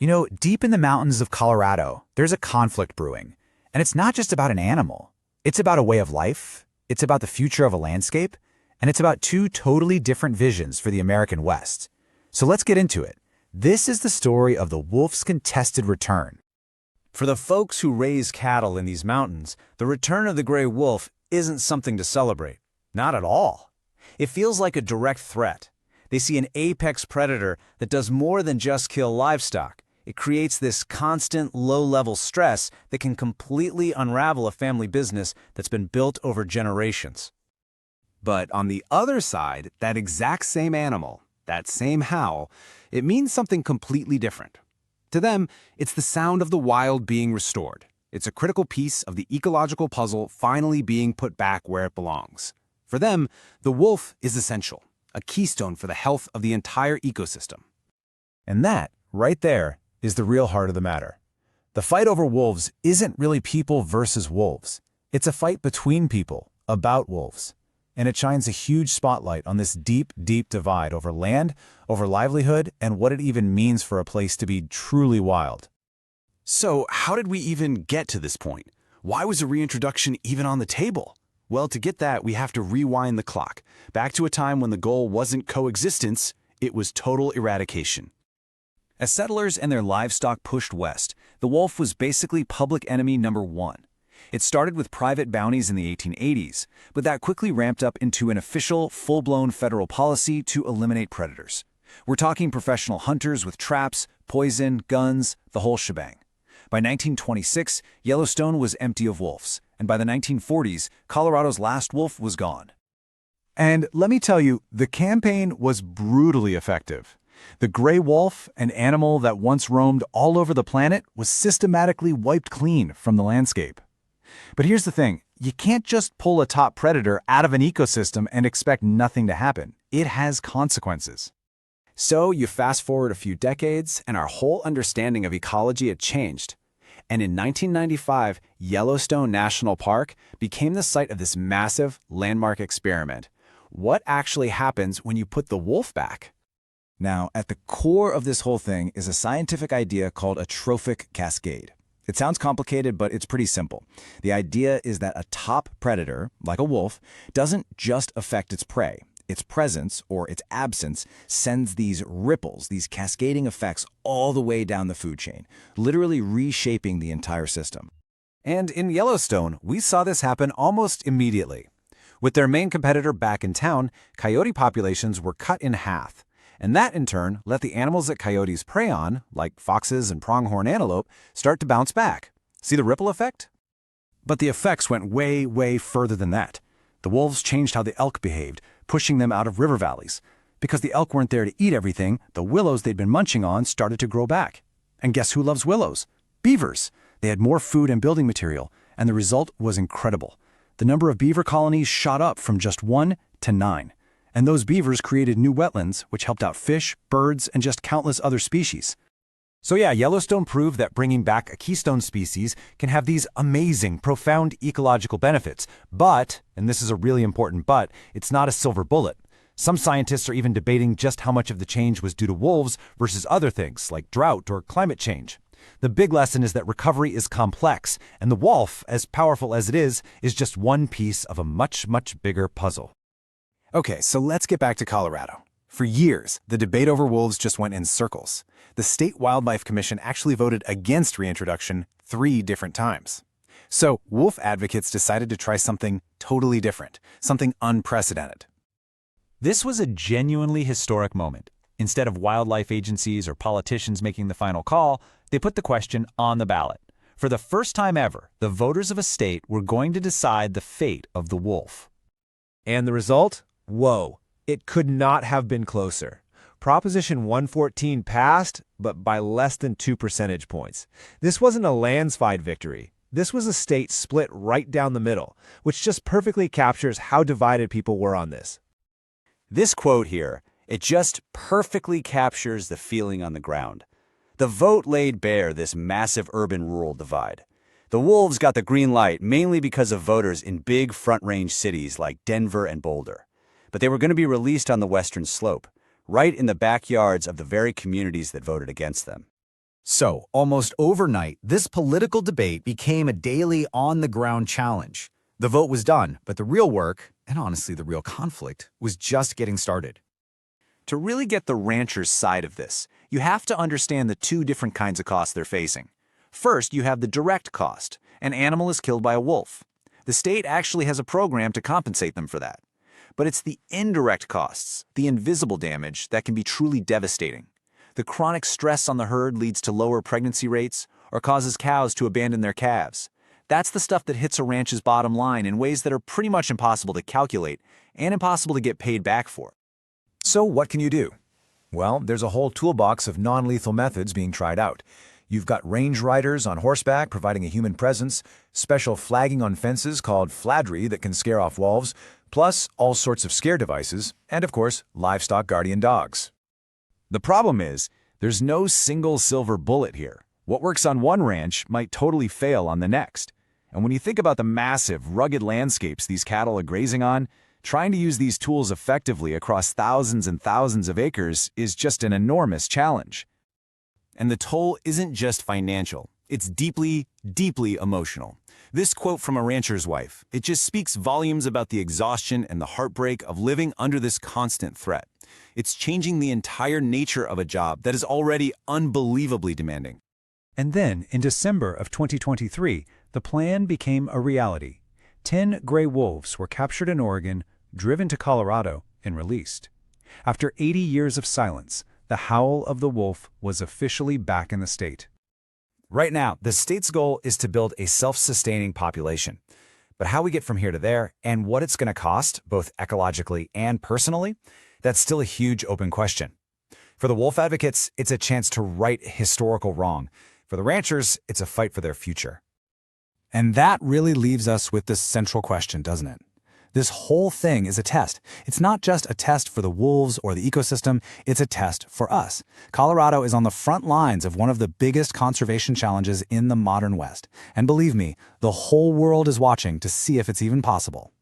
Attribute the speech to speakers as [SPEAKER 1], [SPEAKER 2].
[SPEAKER 1] You know, deep in the mountains of Colorado, there's a conflict brewing. And it's not just about an animal. It's about a way of life, it's about the future of a landscape, and it's about two totally different visions for the American West. So let's get into it. This is the story of the wolf's contested return.
[SPEAKER 2] For the folks who raise cattle in these mountains, the return of the gray wolf isn't something to celebrate. Not at all. It feels like a direct threat. They see an apex predator that does more than just kill livestock. It creates this constant, low-level stress that can completely unravel a family business that's been built over generations.
[SPEAKER 3] But on the other side, that exact same animal, that same howl, it means something completely different. To them, it's the sound of the wild being restored. It's a critical piece of the ecological puzzle finally being put back where it belongs. For them, the wolf is essential, a keystone for the health of the entire ecosystem.
[SPEAKER 1] And that, right there, is the real heart of the matter. The fight over wolves isn't really people versus wolves. It's a fight between people, about wolves. And it shines a huge spotlight on this deep, deep divide over land, over livelihood, and what it even means for a place to be truly wild.
[SPEAKER 3] So, how did we even get to this point? Why was a reintroduction even on the table? Well, to get that, we have to rewind the clock, back to a time when the goal wasn't coexistence, it was total eradication.
[SPEAKER 2] As settlers and their livestock pushed west, the wolf was basically public enemy number one. It started with private bounties in the 1880s, but that quickly ramped up into an official, full-blown federal policy to eliminate predators. We're talking professional hunters with traps, poison, guns, the whole shebang. By 1926, Yellowstone was empty of wolves, and by the 1940s, Colorado's last wolf was gone.
[SPEAKER 1] And let me tell you, the campaign was brutally effective. The gray wolf, an animal that once roamed all over the planet, was systematically wiped clean from the landscape. But here's the thing, you can't just pull a top predator out of an ecosystem and expect nothing to happen. It has consequences.
[SPEAKER 3] So you fast forward a few decades, and our whole understanding of ecology had changed. And in 1995, Yellowstone National Park became the site of this massive landmark experiment. What actually happens when you put the wolf back?
[SPEAKER 1] Now, at the core of this whole thing is a scientific idea called a trophic cascade. It sounds complicated, but it's pretty simple. The idea is that a top predator, like a wolf, doesn't just affect its prey. Its presence, or its absence, sends these ripples, these cascading effects all the way down the food chain, literally reshaping the entire system.
[SPEAKER 2] And in Yellowstone, we saw this happen almost immediately. With their main competitor back in town, coyote populations were cut in half. And that, in turn, let the animals that coyotes prey on, like foxes and pronghorn antelope, start to bounce back. See the ripple effect?
[SPEAKER 3] But the effects went way, way further than that. The wolves changed how the elk behaved, pushing them out of river valleys. Because the elk weren't there to eat everything, the willows they'd been munching on started to grow back. And guess who loves willows? Beavers. They had more food and building material, and the result was incredible. The number of beaver colonies shot up from just 1 to 9. And those beavers created new wetlands, which helped out fish, birds, and just countless other species.
[SPEAKER 2] So yeah, Yellowstone proved that bringing back a keystone species can have these amazing, profound ecological benefits. But, and this is a really important but, it's not a silver bullet. Some scientists are even debating just how much of the change was due to wolves versus other things, like drought or climate change. The big lesson is that recovery is complex, and the wolf, as powerful as it is just one piece of a much, much bigger puzzle.
[SPEAKER 3] Okay, so let's get back to Colorado. For years, the debate over wolves just went in circles. The State Wildlife Commission actually voted against reintroduction 3 different times. So, wolf advocates decided to try something totally different, something unprecedented.
[SPEAKER 2] This was a genuinely historic moment. Instead of wildlife agencies or politicians making the final call, they put the question on the ballot. For the first time ever, the voters of a state were going to decide the fate of the wolf.
[SPEAKER 4] And the result? Whoa, it could not have been closer. Proposition 114 passed, but by less than 2 percentage points. This wasn't a landslide victory. This was a state split right down the middle, which just perfectly captures how divided people were on this.
[SPEAKER 2] This quote here, it just perfectly captures the feeling on the ground. The vote laid bare this massive urban-rural divide. The wolves got the green light mainly because of voters in big front-range cities like Denver and Boulder. But they were going to be released on the western slope, right in the backyards of the very communities that voted against them. So, almost overnight, this political debate became a daily on-the-ground challenge. The vote was done, but the real work, and honestly the real conflict, was just getting started. To really get the ranchers' side of this, you have to understand the two different kinds of costs they're facing. First, you have the direct cost. An animal is killed by a wolf. The state actually has a program to compensate them for that. But it's the indirect costs, the invisible damage, that can be truly devastating. The chronic stress on the herd leads to lower pregnancy rates or causes cows to abandon their calves. That's the stuff that hits a ranch's bottom line in ways that are pretty much impossible to calculate and impossible to get paid back for.
[SPEAKER 1] So what can you do? Well, there's a whole toolbox of non-lethal methods being tried out. You've got range riders on horseback providing a human presence, special flagging on fences called fladry that can scare off wolves, plus all sorts of scare devices, and of course, livestock guardian dogs.
[SPEAKER 2] The problem is, there's no single silver bullet here. What works on one ranch might totally fail on the next. And when you think about the massive, rugged landscapes these cattle are grazing on, trying to use these tools effectively across thousands and thousands of acres is just an enormous challenge. And the toll isn't just financial. It's deeply, deeply emotional. This quote from a rancher's wife, it just speaks volumes about the exhaustion and the heartbreak of living under this constant threat. It's changing the entire nature of a job that is already unbelievably demanding.
[SPEAKER 3] And then, in December of 2023, the plan became a reality. 10 gray wolves were captured in Oregon, driven to Colorado, and released. After 80 years of silence, the howl of the wolf was officially back in the state.
[SPEAKER 2] Right now, the state's goal is to build a self-sustaining population. But how we get from here to there, and what it's going to cost, both ecologically and personally, that's still a huge open question. For the wolf advocates, it's a chance to right historical wrong. For the ranchers, it's a fight for their future. And that really leaves us with this central question, doesn't it? This whole thing is a test. It's not just a test for the wolves or the ecosystem, it's a test for us. Colorado is on the front lines of one of the biggest conservation challenges in the modern West. And believe me, the whole world is watching to see if it's even possible.